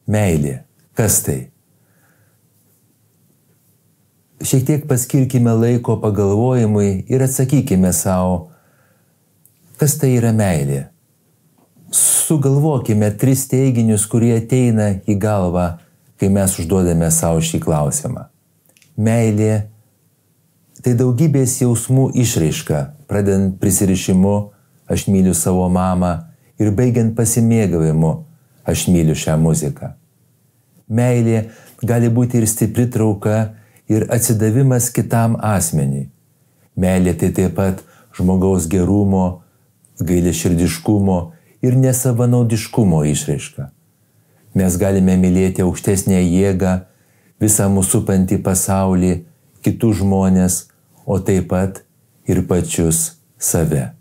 Meilė. Kas tai? Šiek tiek paskirkime laiko pagalvojimui ir atsakykime savo, kas tai yra meilė. Sugalvokime 3 teiginius, kurie ateina į galvą, kai mes užduodame savo šį klausimą. Meilė – tai daugybės jausmų išraiška, pradedant prisirišimu, aš myliu savo mamą, ir baigiant pasimėgavimu, aš myliu šią muziką. Meilė gali būti ir stipri trauka, ir atsidavimas kitam asmeniui. Meilė tai taip pat žmogaus gerumo, gailesčirdiškumo ir nesavanaudiškumo išraiška. Mes galime mylėti aukštesnę jėgą, visą mūsų supantį pasaulį, kitus žmonės, o taip pat ir pačius save.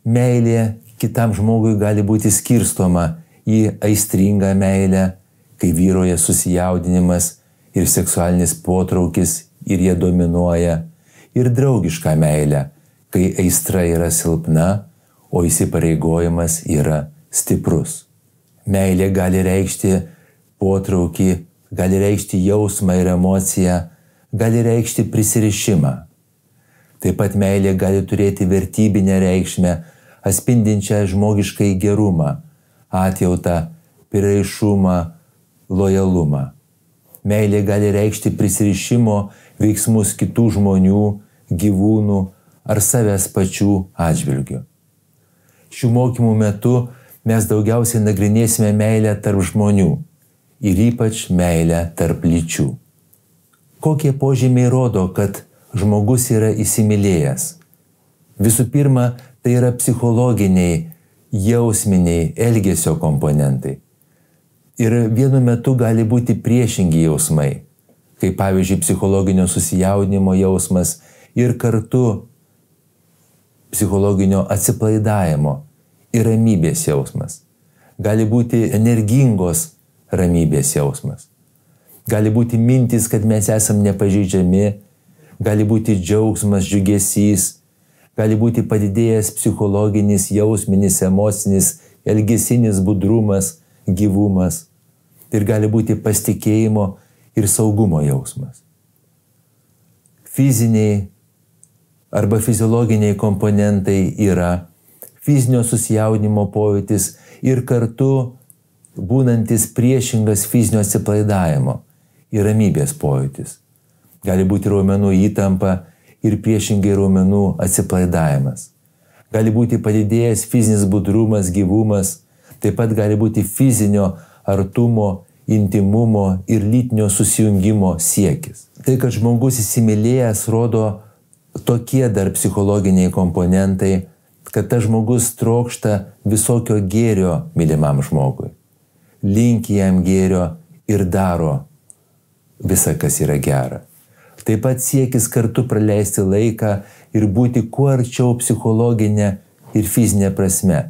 Meilė kitam žmogui gali būti skirstoma į aistringą meilę, kai vyroja susijaudinimas ir seksualinis potraukis ir jie dominuoja, ir draugišką meilę, kai aistra yra silpna, o įsipareigojimas yra stiprus. Meilė gali reikšti potraukį, gali reikšti jausmą ir emociją, gali reikšti prisirišimą. Taip pat meilė gali turėti vertybinę reikšmę, atspindinčią žmogiškai gerumą, atjautą, prieraišumą, lojalumą. Meilė gali reikšti prisirišimo veiksmus kitų žmonių, gyvūnų ar savęs pačių atžvilgių. Šių mokymų metu mes daugiausiai nagrinėsime meilę tarp žmonių ir ypač meilę tarp lyčių. Kokie požymiai rodo, kad žmogus yra įsimylėjęs? Visų pirma, tai yra psichologiniai, jausminiai, elgesio komponentai. Ir vienu metu gali būti priešingi jausmai, kaip pavyzdžiui psichologinio susijaudinimo jausmas ir kartu psichologinio atsipalaidavimo ir ramybės jausmas. Gali būti energingos ramybės jausmas. Gali būti mintis, kad mes esam nepažeidžiami, gali būti džiaugsmas, džiugesys, gali būti padidėjęs psichologinis, jausminis, emocinis, elgesinis budrumas, gyvumas. Ir gali būti pasitikėjimo ir saugumo jausmas. Fiziniai arba fiziologiniai komponentai yra fizinio susijaudinimo pojūtis ir kartu būnantis priešingas fizinio atsipalaidavimo ir ramybės pojūtis. Gali būti raumenų įtampa ir priešingai raumenų atsipalaidavimas. Gali būti padidėjęs fizinis budrumas, gyvumas, taip pat gali būti fizinio artumo, intimumo ir lytinio susijungimo siekis. Tai, kad žmogus įsimylėjęs, rodo tokie dar psichologiniai komponentai, kad tas žmogus trokšta visokio gėrio mylimam žmogui. Linki jam gėrio ir daro visa, kas yra gera. Taip pat siekis kartu praleisti laiką ir būti kuo arčiau psichologinė ir fizinė prasme.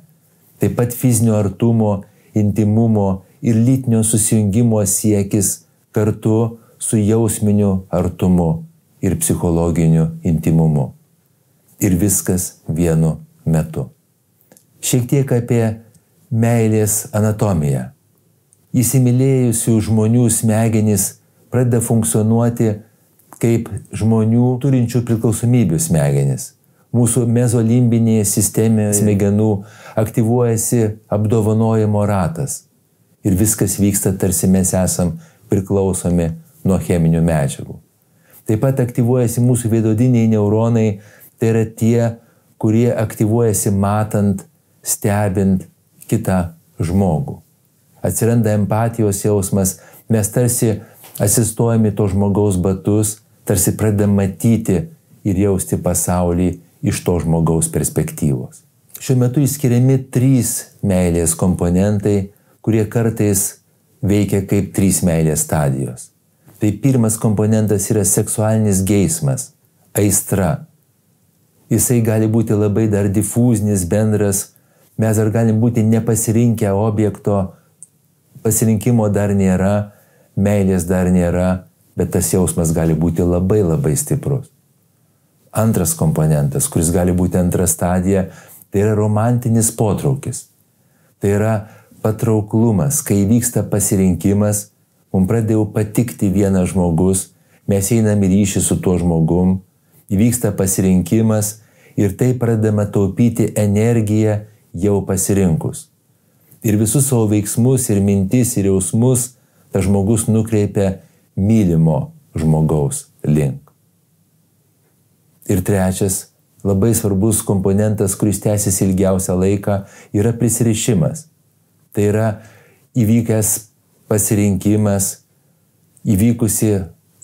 Taip pat fizinio artumo, intimumo ir lytinio susijungimo siekis kartu su jausminiu artumu ir psichologiniu intimumu. Ir viskas vienu metu. Šiek tiek apie meilės anatomiją. Įsimylėjusių žmonių smegenys pradeda funkcionuoti kaip žmonių turinčių priklausomybių smegenys. Mūsų mezolimbinėje sistemoje smegenų aktyvuojasi apdovanojimo ratas. Ir viskas vyksta, tarsi mes esam priklausomi nuo cheminių medžiagų. Taip pat aktyvuojasi mūsų veidrodiniai neuronai, tai yra tie, kurie aktyvuojasi matant, stebint kitą žmogų. Atsiranda empatijos jausmas, mes tarsi atsistojame to žmogaus batus, tarsi pradedam matyti ir jausti pasaulį iš to žmogaus perspektyvos. Šiuo metu išskiriami 3 meilės komponentai, kurie kartais veikia kaip 3 meilės stadijos. Tai pirmas komponentas yra seksualinis geismas, aistra. Jisai gali būti labai dar difūzinis, bendras, mes dar galim būti nepasirinkę objekto, pasirinkimo dar nėra, meilės dar nėra, bet tas jausmas gali būti labai labai stiprus. Antras komponentas, kuris gali būti antra stadija, tai yra romantinis potraukis. Tai yra patrauklumas, kai vyksta pasirinkimas, mums pradėjo patikti vienas žmogus, mes einam į ryšį su tuo žmogum, įvyksta pasirinkimas ir tai pradedama taupyti energiją jau pasirinkus. Ir visus savo veiksmus ir mintis ir jausmus tas žmogus nukreipia mylimo žmogaus link. Ir trečias, labai svarbus komponentas, kuris tęsis ilgiausią laiką, yra prisirišimas. Tai yra įvykęs pasirinkimas, įvykusi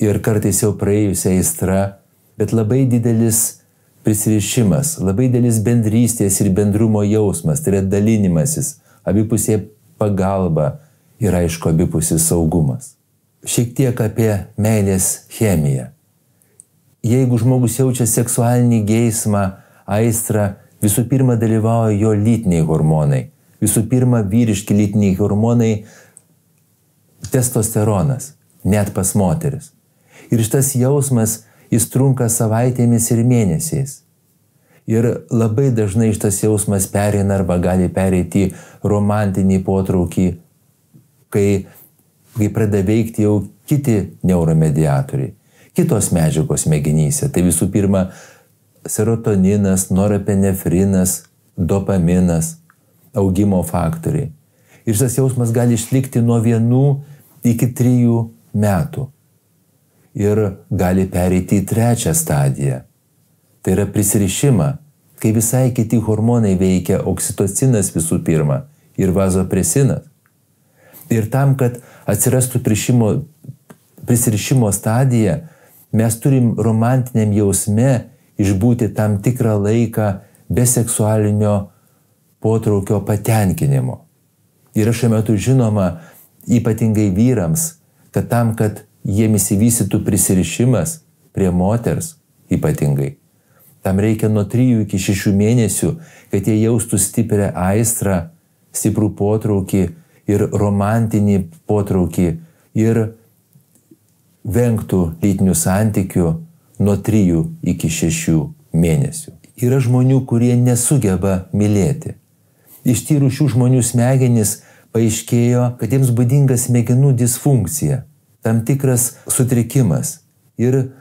ir kartais jau praėjusi aistra, bet labai didelis prisirišimas, labai didelis bendrystės ir bendrumo jausmas, tai yra dalinimasis, abipusė pagalba ir aišku abipusis saugumas. Šiek tiek apie meilės chemiją. Jeigu žmogus jaučia seksualinį geismą, aistrą, visų pirma dalyvauja jo lytiniai hormonai. Visų pirma vyriški lytiniai hormonai, testosteronas, net pas moteris. Ir šitas jausmas, jis trunka savaitėmis ir mėnesiais. Ir labai dažnai šitas jausmas pereina arba gali pereiti romantinį potraukį, kai pradeda veikti jau kiti neuromediatoriai, kitos medžiagos smegenyse. Tai visų pirma serotoninas, norepinefrinas, dopaminas, augimo faktoriai. Ir šitas jausmas gali išlikti nuo 1 iki 3 metų. Ir gali pereiti į 3 stadiją. Tai yra prisirišimą, kai visai kiti hormonai veikia, oksitocinas visų pirma ir vazopresinas. Ir tam, kad atsirastų prisirišimo stadija, mes turim romantiniam jausme išbūti tam tikrą laiką be seksualinio potraukio patenkinimo. Ir šiuo metu žinoma, ypatingai vyrams, kad tam, kad jiem įsivystytų prisirišimas prie moters ypatingai, tam reikia nuo 3 iki 6 mėnesių, kad jie jaustų stiprią aistrą, stiprų potraukį ir romantinį potraukį ir vengtų lytinių santykių nuo 3 iki 6 mėnesių. Yra žmonių, kurie nesugeba mylėti. Ištyrus šių žmonių smegenis paaiškėjo, kad jiems būdinga smegenų disfunkcija, tam tikras sutrikimas. Ir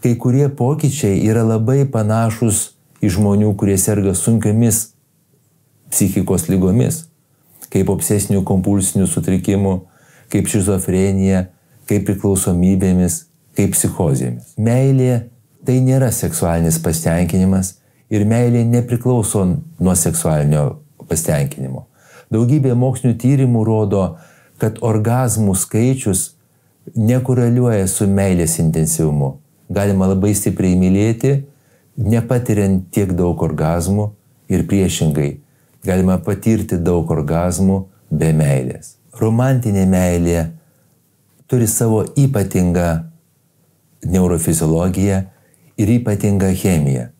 kai kurie pokyčiai yra labai panašus į žmonių, kurie serga sunkiomis psichikos lygomis, kaip obsesinių kompulsinių sutrikimų, kaip šizofrenija, kaip priklausomybėmis, kaip psichozėmis. Meilė tai nėra seksualinis pasitenkinimas ir meilė nepriklauso nuo seksualinio pasitenkinimo. Daugybė mokslinių tyrimų rodo, kad orgazmų skaičius nekoreliuoja su meilės intensyvumu. Galima labai stipriai mylėti, nepatiriant tiek daug orgazmų ir priešingai. Galima patirti daug orgazmų be meilės. Romantinė meilė turi savo ypatingą neurofiziologiją ir ypatingą chemiją.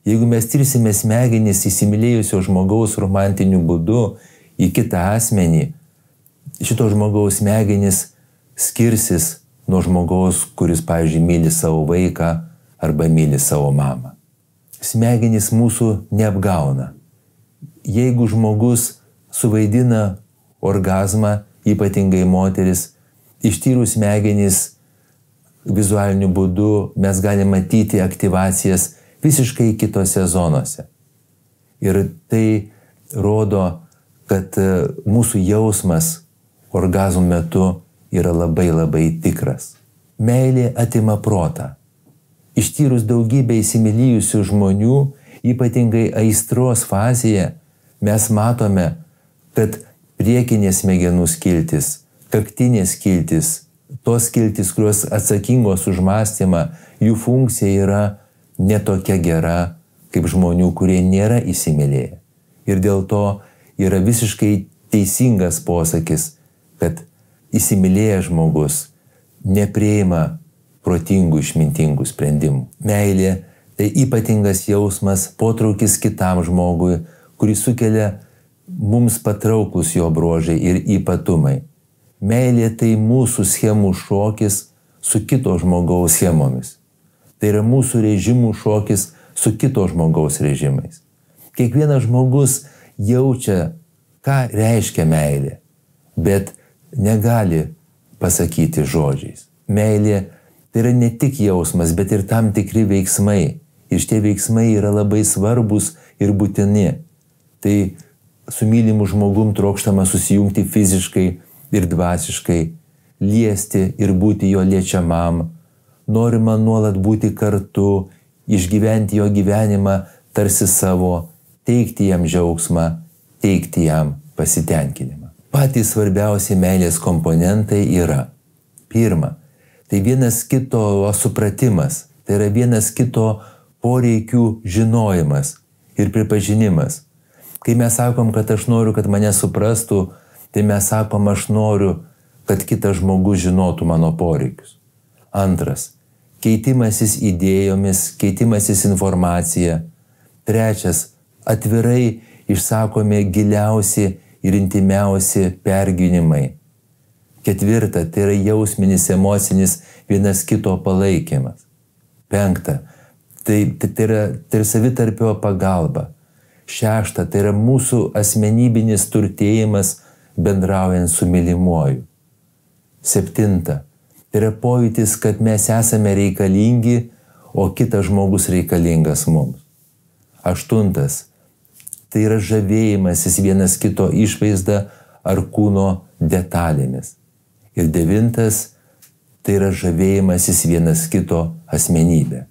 Jeigu mes tirsime smegenis įsimylėjusio žmogaus romantiniu būdu į kitą asmenį, šito žmogaus smegenis skirsis nuo žmogaus, kuris, pavyzdžiui, myli savo vaiką arba myli savo mamą. Smegenys mūsų neapgauna. Jeigu žmogus suvaidina orgazmą, ypatingai moteris, ištyrus smegenys vizualiniu būdu mes galime matyti aktyvacijas visiškai kitose zonose. Ir tai rodo, kad mūsų jausmas orgazmų metu yra labai tikras. Meilė atima protą. Ištyrus daugybę įsimylėjusių žmonių, ypatingai aistros fazėje, mes matome, kad priekinės smegenų skiltis, kaktinės skiltis, tos skiltis, kurios atsakingos už mąstymą, jų funkcija yra netokia gera, kaip žmonių, kurie nėra įsimylėję. Ir dėl to yra visiškai teisingas posakis, kad įsimylėjęs žmogus nepriima protingų, išmintingų sprendimų. Meilė tai ypatingas jausmas, potraukis kitam žmogui, kuris sukelia mums patrauklus jo bruožai ir ypatumai. Meilė tai mūsų schemų šokis su kito žmogaus schemomis. Tai yra mūsų režimų šokis su kito žmogaus režimais. Kiekvienas žmogus jaučia, ką reiškia meilė. bet negali pasakyti žodžiais. Meilė tai yra ne tik jausmas, bet ir tam tikri veiksmai. Ir šitie veiksmai yra labai svarbus ir būtini. Tai su mylimu žmogum trokštama susijungti fiziškai ir dvasiškai, liesti ir būti jo liečiamam. Norima nuolat būti kartu, išgyventi jo gyvenimą tarsi savo, teikti jam džiaugsmą, teikti jam pasitenkinimą. Patys svarbiausi meilės komponentai yra: pirma, tai vienas kito supratimas, tai yra vienas kito poreikių žinojimas ir pripažinimas. Kai mes sakom, kad aš noriu, kad mane suprastų, tai mes sakom, aš noriu, kad kitas žmogus žinotų mano poreikius. Antras, keitimasis idėjomis, keitimasis informacija. Trečias, atvirai išsakomi giliausi ir intimiausi pergyvenimai. Ketvirta, tai yra jausminis, emocinis vienas kito palaikymas. Penkta, tai yra savitarpio pagalba. Šešta, tai yra mūsų asmenybinis turtėjimas bendraujant su mylimuoju. Septinta, tai yra pojūtis, kad mes esame reikalingi, o kitas žmogus reikalingas mums. Aštuntas, tai yra žavėjimasis vienas kito išvaizda ar kūno detalėmis. Ir devintas, tai yra žavėjimasis vienas kito asmenybė.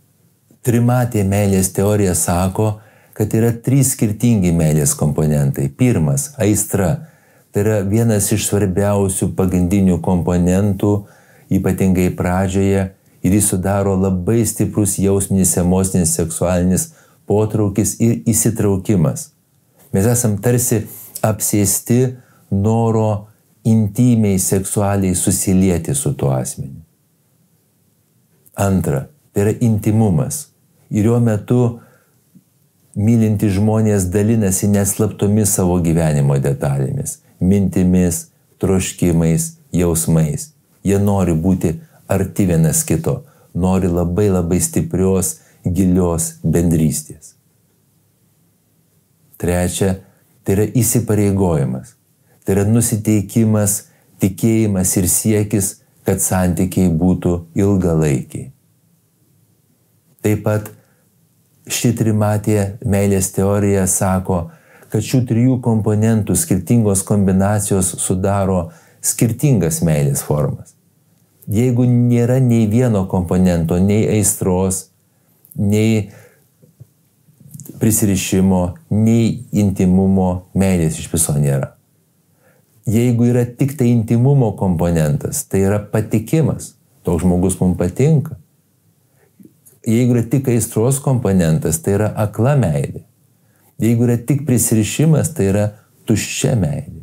Trimatė meilės teorija sako, kad yra 3 skirtingi meilės komponentai. Pirmas, aistra. Tai yra vienas iš svarbiausių pagrindinių komponentų, ypatingai pradžioje, ir jis sudaro labai stiprus jausminis, emocinis, seksualinis potraukis ir įsitraukimas. Mes esam tarsi apsėsti noro intymiai, seksualiai susilieti su tuo asmeniu. Antra, tai yra intimumas. Ir jo metu mylinti žmonės dalinasi neslaptomis savo gyvenimo detalėmis, mintimis, troškimais, jausmais. Jie nori būti arti vienas kito, nori labai stiprios, gilios bendrystės. Trečia, tai yra įsipareigojimas. Tai yra nusiteikimas, tikėjimas ir siekis, kad santykiai būtų ilgalaikiai. Taip pat ši trimatė meilės teorija sako, kad šių 3 komponentų skirtingos kombinacijos sudaro skirtingas meilės formas. Jeigu nėra nei vieno komponento, nei aistros, nei prisirišimo, nei intimumo, meilės iš viso nėra. Jeigu yra tik tai intimumo komponentas, tai yra patikimas, toks žmogus mums patinka. Jeigu yra tik aistros komponentas, tai yra akla meilė. Jeigu yra tik prisirišimas, tai yra tuščia meilė.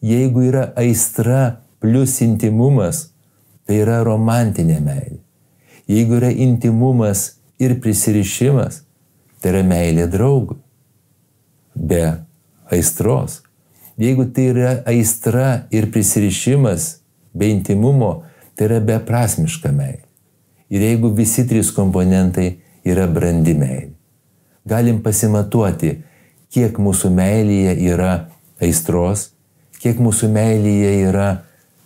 Jeigu yra aistra plus intimumas, tai yra romantinė meilė. Jeigu yra intimumas ir prisirišimas, tai yra meilė draugui. Be aistros. Jeigu tai yra aistra ir prisirišimas be intimumo, tai yra beprasmiška meilė. Ir jeigu visi 3 komponentai yra brandi meilė. Galim pasimatuoti, kiek mūsų meilėje yra aistros, kiek mūsų meilėje yra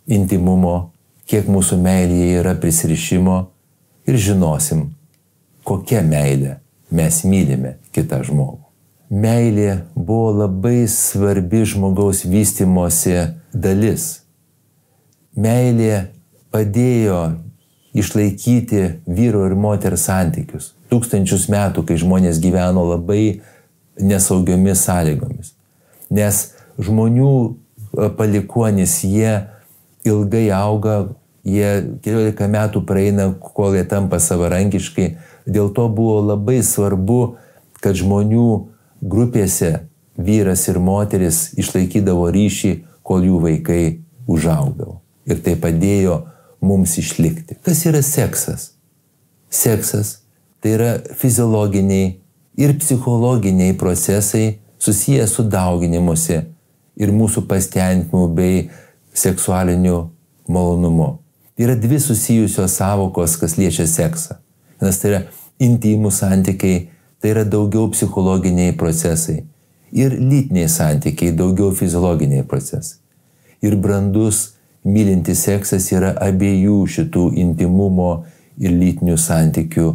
intimumo, kiek mūsų meilėje yra prisirišimo ir žinosim, kokią meilę mes mylime kitą žmogų. Meilė buvo labai svarbi žmogaus vystymosi dalis. Meilė padėjo išlaikyti vyro ir moters santykius 1000 metų, kai žmonės gyveno labai nesaugiomis sąlygomis. Nes žmonių palikuonys, jie ilgai auga, jie 14 metų praeina, kol jie tampa savarankiškai. Dėl to buvo labai svarbu, kad žmonių grupėse vyras ir moteris išlaikydavo ryšį, kol jų vaikai užaugdavo. Ir tai padėjo mums išlikti. Kas yra seksas? Seksas tai yra fiziologiniai ir psichologiniai procesai susiję su dauginimuose ir mūsų pasitenkinimu bei seksualiniu malonumu. Yra 2 susijusios sąvokos, kas liečia seksą. Nes tai yra intymų santykiai, tai yra daugiau psichologiniai procesai. Ir lytiniai santykiai, daugiau fiziologiniai procesai. ir brandus, mylintis seksas yra abiejų šitų intimumo ir lytinių santykių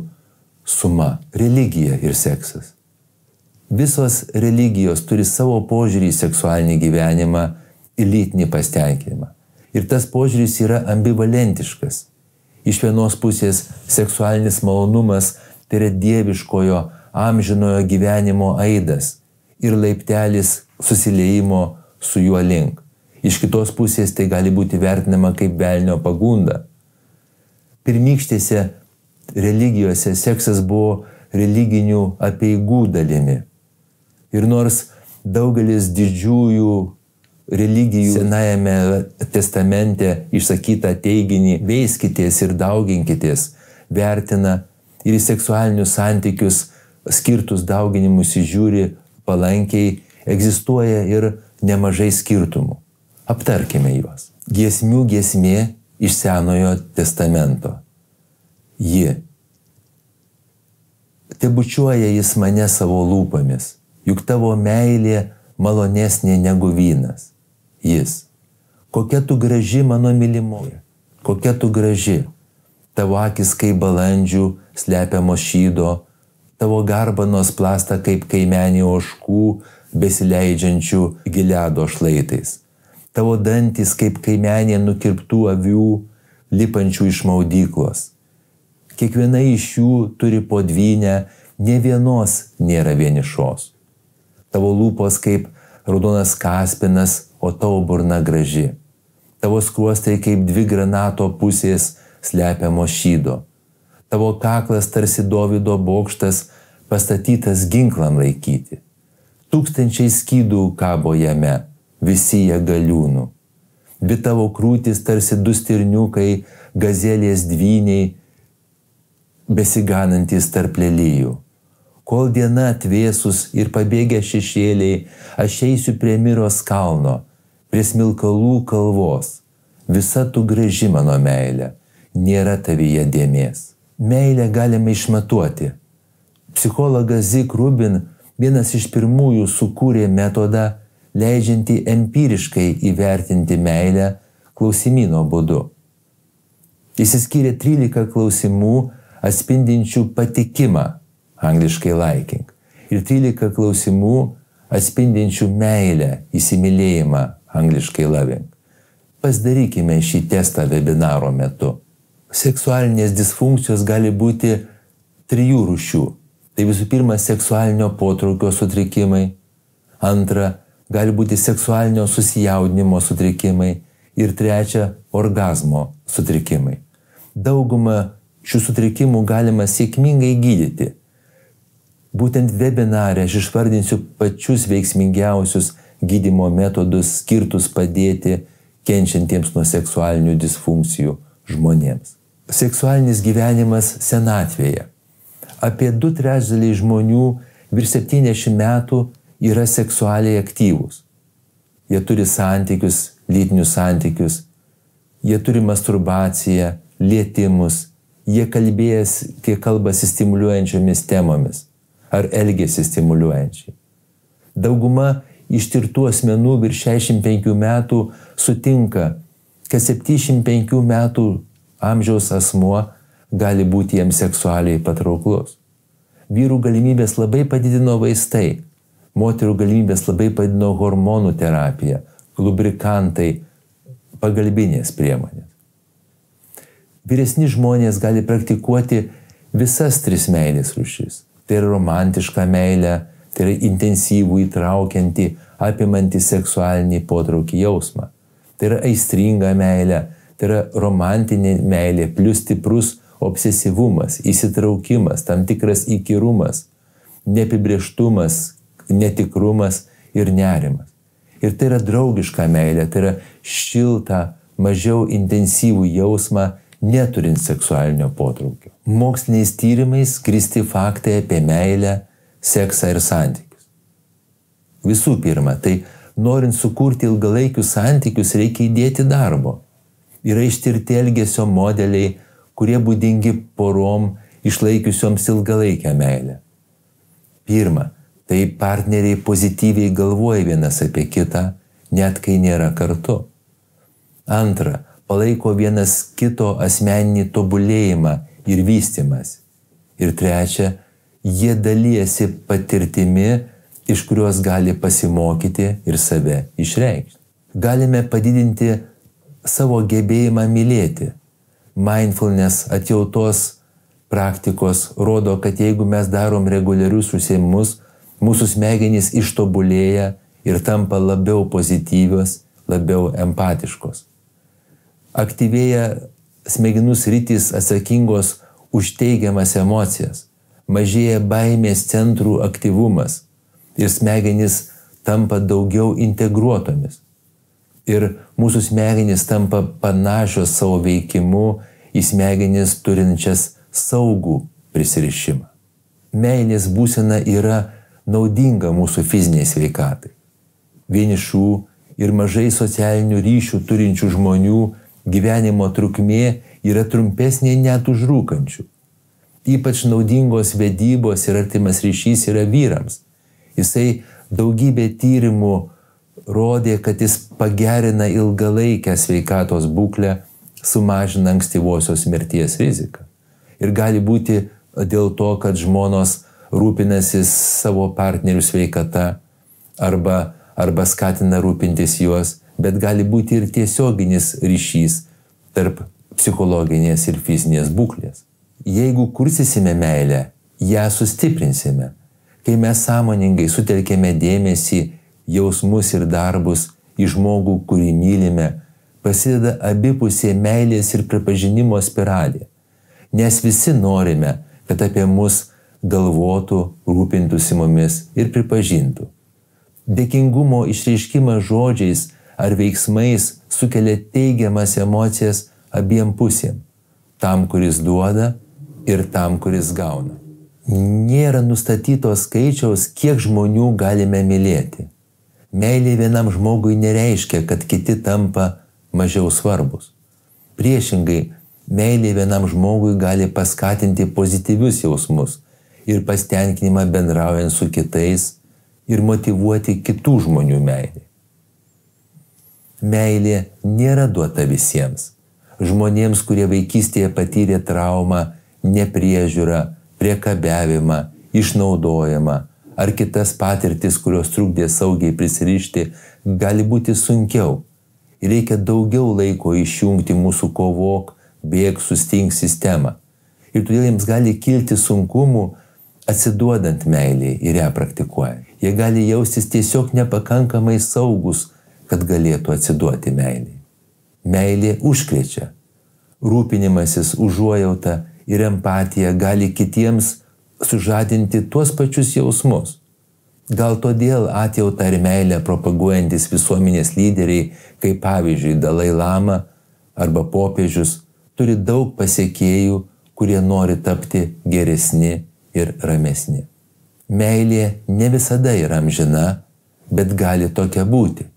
suma – religija ir seksas. Visos religijos turi savo požiūrį į seksualinį gyvenimą ir lytinį pasitenkinimą. Ir tas požiūris yra ambivalentiškas. Iš vienos pusės seksualinis malonumas tai yra dieviškojo amžinojo gyvenimo aidas ir laiptelis susiliejimo su juo link. Iš kitos pusės tai gali būti vertinama kaip velnio pagunda. Pirmykštėse religijose seksas buvo religinių apeigų dalimi. Ir nors daugelis didžiųjų religijų Senajame testamente išsakytą teiginį veiskitės ir dauginkitės vertina ir į seksualinius santykius skirtus dauginimus žiūri palankiai, egzistuoja ir nemažai skirtumų. Aptarkime juos. Giesmių giesmė iš Senojo testamento. Ji. Tebučiuoja jis mane savo lūpomis, juk tavo meilė malonesnė negu vynas. Jis. Kokia tu graži mano mylimoji, kokia tu graži. Tavo akis kaip balandžių slepiamos šydo, tavo garbanos plasta kaip kaimenį ožkų besileidžiančių Gileado šlaitais. Tavo dantys kaip kaimenė nukirptų avių lipančių iš maudyklos. Kiekviena iš jų turi po dvynę, nė vienos nėra vienišos. Tavo lūpos kaip raudonas kaspinas, o tavo burna graži. Tavo skruostai kaip dvi granato pusės slepiamos šydo. Tavo kaklas tarsi Dovydo bokštas pastatytas ginklam laikyti. Tūkstančiai skydų kabo jame, visi jie galiūnų. Dvi tavo krūtis tarsi du stirniukai, gazelės dvyniai, besiganantis tarp lelijų. Kol diena atvėsus ir pabėgę šešėliai, aš eisiu prie Miros kalno, prie Smilkalų kalvos. Visa tu graži mano meilė, nėra tavyje dėmės. Meilę galime išmatuoti. Psichologas Zik Rubin, vienas iš pirmųjų, sukūrė metodą, leidžiantį empiriškai įvertinti meilę klausimyno būdu. Jis išskyrė 13 klausimų atspindinčių patikimą, angliškai liking, ir 13 klausimų atspindinčių meilę, įsimylėjimą, angliškai loving. Pasidarykime šį testą webinaro metu. Seksualinės disfunkcijos gali būti 3 rūšių. Tai visų pirma, seksualinio potraukio sutrikimai. Antra, gali būti seksualinio susijaudinimo sutrikimai. Ir trečia, orgazmo sutrikimai. Daugumą šių sutrikimų galima sėkmingai gydyti. Būtent webinare aš išvardinsiu pačius veiksmingiausius gydymo metodus skirtus padėti kenčiantiems nuo seksualinių disfunkcijų žmonėms. Seksualinis gyvenimas senatvėje. Apie 2/3 žmonių virš 70 metų yra seksualiai aktyvūs. Jie turi santykius, lytinius santykius, jie turi masturbaciją, lietimus, jie kalbasi stimuliuojančiomis temomis ar elgiasi stimuliuojančiai. Dauguma ištirtų asmenų virš 65 metų sutinka, kad 75 metų amžiaus asmuo gali būti jiems seksualiai patrauklus. Vyrų galimybės labai padidino vaistai, moterų galimybės labai padidino hormonų terapija, lubrikantai, pagalbinės priemonės. Vyresni žmonės gali praktikuoti visas 3 meilės rūšis. Tai yra romantiška meilė, tai yra intensyvų, įtraukianti, apimanti seksualinį potraukį jausmą. Tai yra aistringa meilė, tai yra romantinė meilė, plus stiprus obsesyvumas, įsitraukimas, tam tikras įkyrumas, neapibrėžtumas, netikrumas ir nerimas. Ir tai yra draugiška meilė, tai yra šilta, mažiau intensyvų jausmą, neturint seksualinio potraukio. Moksliniais tyrimais grįsti faktai apie meilę, seksą ir santykius. Visų pirma, tai norint sukurti ilgalaikius santykius, reikia įdėti darbo. Yra ištirti elgesio modeliai, kurie būdingi porom išlaikiusioms ilgalaikę meilę. Pirma, tai partneriai pozityviai galvoja vienas apie kitą, net kai nėra kartu. Antra, palaiko vienas kito asmeninį tobulėjimą ir vystymas. Ir trečia, jie dalijasi patirtimi, iš kurios gali pasimokyti ir save išreikšti. Galime padidinti savo gebėjimą mylėti. Mindfulness, atjautos praktikos rodo, kad jeigu mes darom reguliarius užsiėmimus, mūsų smegenys ištobulėja ir tampa labiau pozityvios, labiau empatiškos. Aktyvėja smegenų sritys atsakingos už teigiamas emocijas, mažėja baimės centrų aktyvumas ir smegenys tampa daugiau integruotomis. Ir mūsų smegenys tampa panašios savo veikimu į smegenis turinčias saugų prisirišimą. Meilės būsena yra naudinga mūsų fiziniai sveikatai. Vienišų ir mažai socialinių ryšių turinčių žmonių gyvenimo trukmė yra trumpesnė net už rūkančių. Ypač naudingos vedybos ir artimas ryšys yra vyrams. Jisai daugybė tyrimų rodė, kad jis pagerina ilgalaikę sveikatos būklę, sumažina ankstyvosios mirties riziką. Ir gali būti dėl to, kad žmonos rūpinasi savo partnerių sveikata arba skatina rūpintis juos, bet gali būti ir tiesioginis ryšys tarp psichologinės ir fizinės būklės. Jeigu kursysime meilę, ją sustiprinsime. Kai mes sąmoningai sutelkėme dėmesį, jausmus ir darbus į žmogų, kurį mylime, prasideda abipusė meilės ir pripažinimo spiralė. Nes visi norime, kad apie mus galvotų, rūpintųsi mumis ir pripažintų. Dėkingumo išreiškimas žodžiais ar veiksmais sukelia teigiamas emocijas abiem pusėm. Tam, kuris duoda ir tam, kuris gauna. Nėra nustatyto skaičiaus, kiek žmonių galime mylėti. Meilė vienam žmogui nereiškia, kad kiti tampa mažiau svarbus. Priešingai, meilė vienam žmogui gali paskatinti pozityvius jausmus ir pasitenkinimą bendraujant su kitais ir motyvuoti kitų žmonių meilį. Meilė nėra duota visiems. Žmonėms, kurie vaikystėje patyrė traumą, nepriežiūrą, priekabiavimą, išnaudojimą ar kitas patirtis, kurios trukdė saugiai prisirišti, gali būti sunkiau. Reikia daugiau laiko išjungti mūsų kovok, bėk, sustink sistemą. Ir todėl jiems gali kilti sunkumų atsiduodant meiliai ir ją praktikuojant. Jie gali jaustis tiesiog nepakankamai saugus, kad galėtų atsiduoti meiliai. Meilė užkrečia. Rūpinimasis, užuojauta ir empatija gali kitiems sužadinti tuos pačius jausmus. Gal todėl atjautą ir meilę propaguojantis visuomenės lyderiai, kaip pavyzdžiui Dalai Lama arba popiežius, turi daug pasekėjų, kurie nori tapti geresni ir ramesni. Meilė ne visada yra amžina, bet gali tokia būti.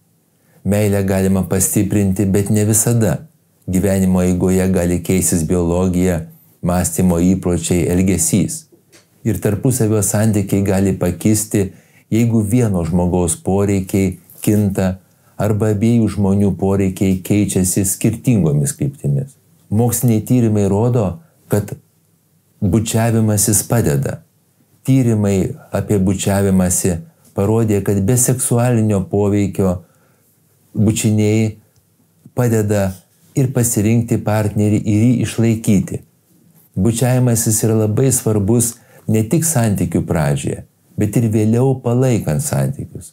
Meilę galima pastiprinti, bet ne visada. Gyvenimo eigoje gali keistis biologija, mąstymo įpročiai, elgesys. Ir tarpusavio santykiai gali pakisti, jeigu vieno žmogaus poreikiai kinta arba abiejų žmonių poreikiai keičiasi skirtingomis kryptimis. Moksliniai tyrimai rodo, kad bučiavimasis padeda. Tyrimai apie bučiavimąsi parodė, kad be seksualinio poveikio bučiniai padeda ir pasirinkti partnerį ir jį išlaikyti. Bučiavimasis yra labai svarbus ne tik santykių pradžioje, bet ir vėliau palaikant santykius.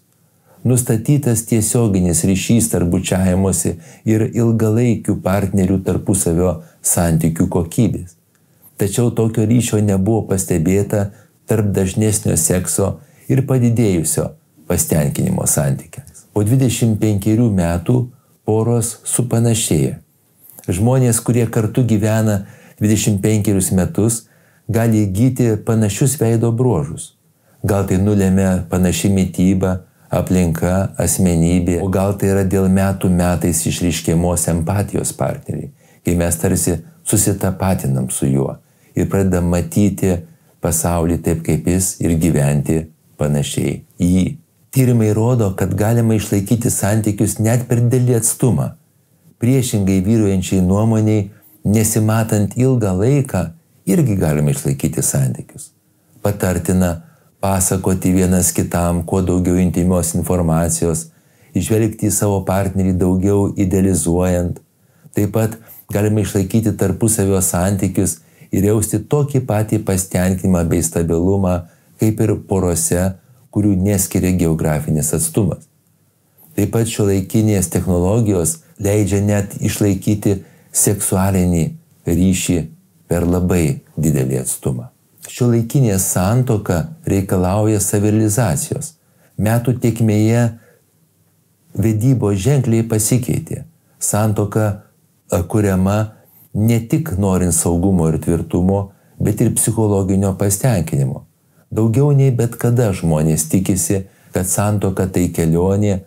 Nustatytas tiesioginis ryšys tarp bučiavimosi ir ilgalaikių partnerių tarpusavio santykių kokybės. Tačiau tokio ryšio nebuvo pastebėta tarp dažnesnio sekso ir padidėjusio pasitenkinimo santykiams. Po 25 metų poros supanašėja. Žmonės, kurie kartu gyvena 25 metus, gali įgyti panašius veido bruožus. Gal tai nulėmė panaši mityba, aplinka, asmenybė, o gal tai yra dėl metų metais išryškiamos empatijos partneriai, kai mes tarsi susitapatinam su juo ir pradedam matyti pasaulį taip kaip jis ir gyventi panašiai į jį. Tyrimai rodo, kad galima išlaikyti santykius net per didelį atstumą. priešingai vyraujančiai nuomoniai, nesimatant ilgą laiką, irgi galime išlaikyti santykius. Patartina pasakoti vienas kitam kuo daugiau intymios informacijos, žvelgti į savo partnerį daugiau idealizuojant. Taip pat galime išlaikyti tarpusavio santykius ir jausti tokį patį pasitenkinimą bei stabilumą, kaip ir porose, kurių neskiria geografinis atstumas. Taip pat šiuolaikinės technologijos leidžia net išlaikyti seksualinį ryšį per labai didelį atstumą. Šiuolaikinė santuoka reikalauja savirealizacijos. Metų tėkmėje vedybos ženkliai pasikeitė. Santuoka kuriama ne tik norint saugumo ir tvirtumo, bet ir psichologinio pasitenkinimo. Daugiau nei bet kada žmonės tikisi, kad santuoka tai kelionė,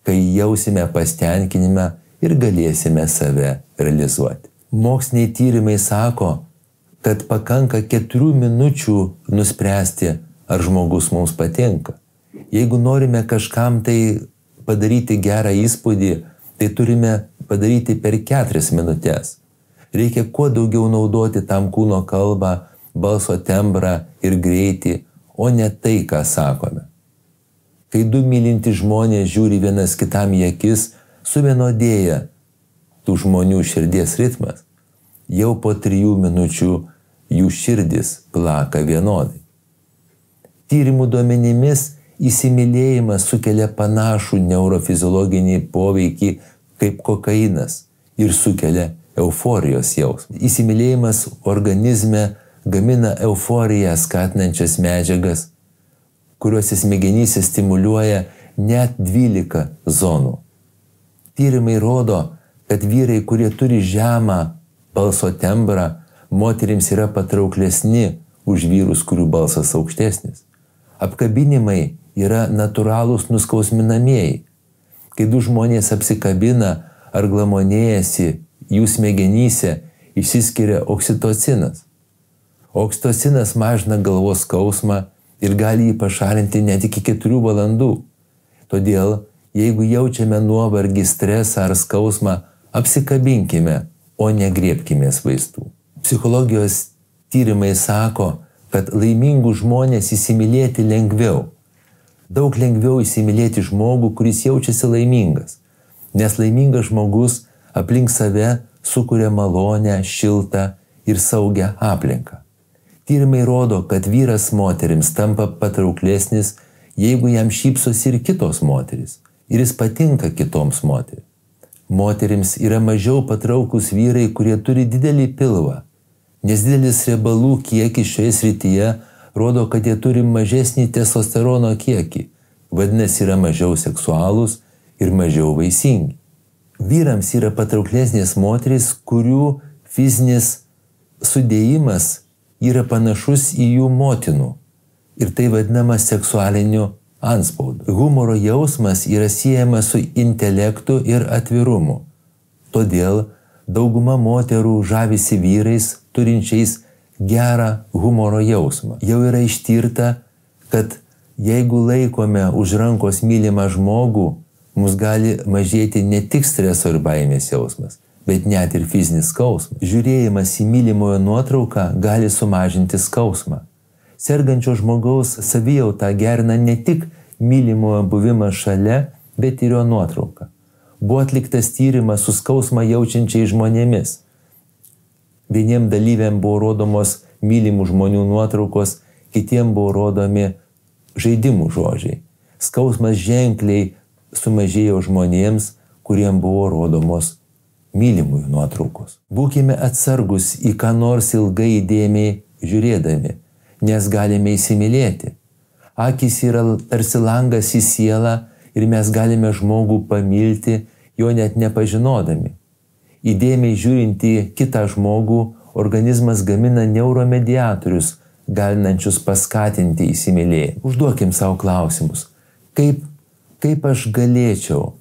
kai jausime pasitenkinimą ir galėsime save realizuoti. Moksliniai tyrimai sako, kad pakanka 4 minučių nuspręsti, ar žmogus mums patinka. Jeigu norime kažkam tai padaryti gerą įspūdį, tai turime padaryti per 4 minutės. Reikia kuo daugiau naudoti tam kūno kalbą, balso tembrą ir greitį, o ne tai, ką sakome. Kai 2 mylinti žmonės žiūri vienas kitam į akis, suvienodėja tų žmonių širdies ritmas. Jau po 3 minučių jų širdis plaka vienodai. Tyrimų duomenimis įsimylėjimas sukelia panašų neurofiziologinį poveikį kaip kokainas ir sukelia euforijos jausmą. Įsimylėjimas organizme gamina euforiją skatinančias medžiagas, kuriuose smegenyse stimuliuoja net 12 zonų. Tyrimai rodo, kad vyrai, kurie turi žemą balso tembrą, moterims yra patrauklesni už vyrus, kurių balsas aukštesnis. Apkabinimai yra natūralūs nuskausminamieji. Kai 2 žmonės apsikabina ar glamonėjasi, jų smegenyse išsiskiria oksitocinas. Oksitocinas mažina galvos skausmą ir gali jį pašalinti net iki 4 valandų. Todėl, jeigu jaučiame nuovargį, stresą ar skausmą, apsikabinkime, o negriebkimės vaistų. Psichologijos tyrimai sako, kad laimingų žmonės įsimylėti lengviau. Daug lengviau įsimylėti žmogų, kuris jaučiasi laimingas, nes laimingas žmogus aplink save sukuria malonę, šiltą ir saugią aplinką. Tyrimai rodo, kad vyras moterims tampa patrauklesnis, jeigu jam šypsosi ir kitos moterys, ir jis patinka kitoms moterims. Moterims yra mažiau patrauklūs vyrai, kurie turi didelį pilvą, nes didelis riebalų kiekis šioje srityje rodo, kad jie turi mažesnį testosterono kiekį, vadinasi yra mažiau seksualūs ir mažiau vaisingi. Vyrams yra patrauklesnės moterys, kurių fizinis sudėjimas yra panašus į jų motinų ir tai vadinama seksualiniu antspaudu. Humoro jausmas yra siejamas su intelektu ir atvirumu. Todėl dauguma moterų žavisi vyrais turinčiais gerą humoro jausmą. Jau yra ištirta, kad jeigu laikome už rankos mylimą žmogų, mus gali mažėti ne tik streso ir baimės jausmas, bet net ir fizinis skausmas. Žiūrėjimas į mylimojo nuotrauką gali sumažinti skausmą. Sergančio žmogaus savijautą gerina ne tik mylimojo buvimas šalia, bet ir jo nuotrauka. Buvo atliktas tyrimas su skausmą jaučiančiais žmonėmis. Vieniem dalyviam buvo rodomos mylimų žmonių nuotraukos, kitiem buvo rodomi žaidimų žodžiai. Skausmas ženkliai sumažėjo žmonėms, kuriem buvo rodomos mylimųjų nuotraukos. Būkime atsargus į ką nors ilgai įdėmiai žiūrėdami, nes galime įsimylėti. Akys yra tarsi langas į sielą ir mes galime žmogų pamilti, jo net nepažinodami. Įdėmiai žiūrint į kitą žmogų, organizmas gamina neuromediatorius, galinančius paskatinti įsimylėjimą. Užduokim savo klausimus. Kaip aš galėčiau,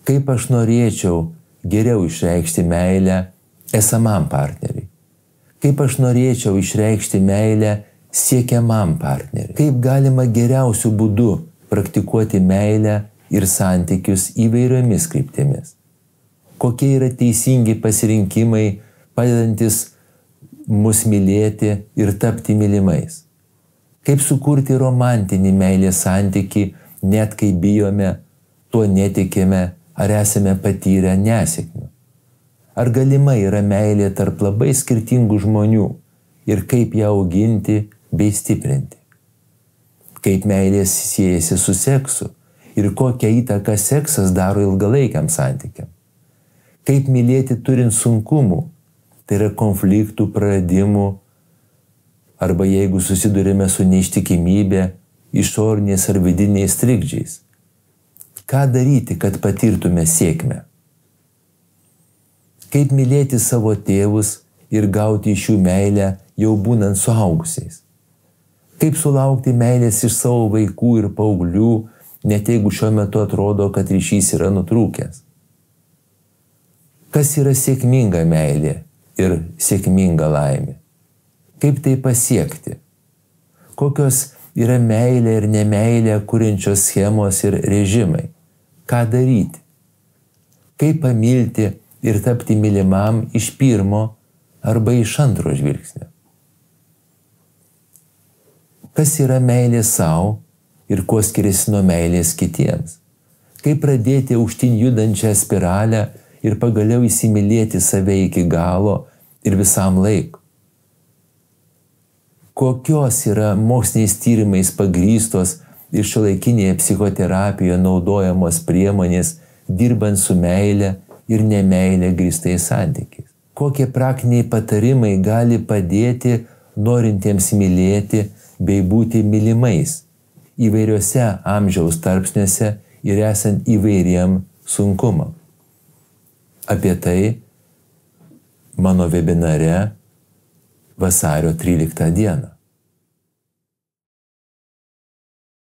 kaip aš norėčiau geriau išreikšti meilę esamam partneriui? Kaip aš norėčiau išreikšti meilę siekiamam partneriui? Kaip galima geriausiu būdu praktikuoti meilę ir santykius įvairiomis kryptimis? kokie yra teisingi pasirinkimai, padedantis mus mylėti ir tapti mylimais. Kaip sukurti romantinį meilės santykį, net kai bijome, tuo netikime ar esame patyrę nesėkmių. Ar galima yra meilė tarp labai skirtingų žmonių ir kaip ją auginti bei stiprinti. Kaip meilės siejasi su seksu ir kokią įtaką seksas daro ilgalaikiam santykiam. Kaip mylėti turint sunkumų, tai yra konfliktų, praradimų, arba jeigu susidurime su neištikimybė, išoriniais ar vidiniais trikdžiais. Ką daryti, kad patirtume sėkmę? Kaip mylėti savo tėvus ir gauti iš jų meilę jau būnant suaugusiais? Kaip sulaukti meilės iš savo vaikų ir paauglių, net jeigu šiuo metu atrodo, kad ryšys yra nutrūkęs? Kas yra sėkminga meilė ir sėkminga laimė? Kaip tai pasiekti? Kokios yra meilė ir nemeilė kuriančios schemos ir režimai? Ką daryti? Kaip pamilti ir tapti mylimam iš pirmo arba iš antro žvilgsnio? Kas yra meilė savo ir kuo skiriasi nuo meilės kitiems? Kaip pradėti aukštyn judančią spiralę ir pagaliau įsimylėti save iki galo ir visam laikui? Kokios yra moksliniais tyrimais pagrįstos ir šiuolaikinėje psichoterapijoje naudojamos priemonės dirbant su meile ir nemeile grįstais santykiais? Kokie praktiniai patarimai gali padėti norintiems mylėti bei būti mylimais įvairiuose amžiaus tarpsniuose ir esant įvairiem sunkumam? Apie tai mano webinare vasario 13 dieną.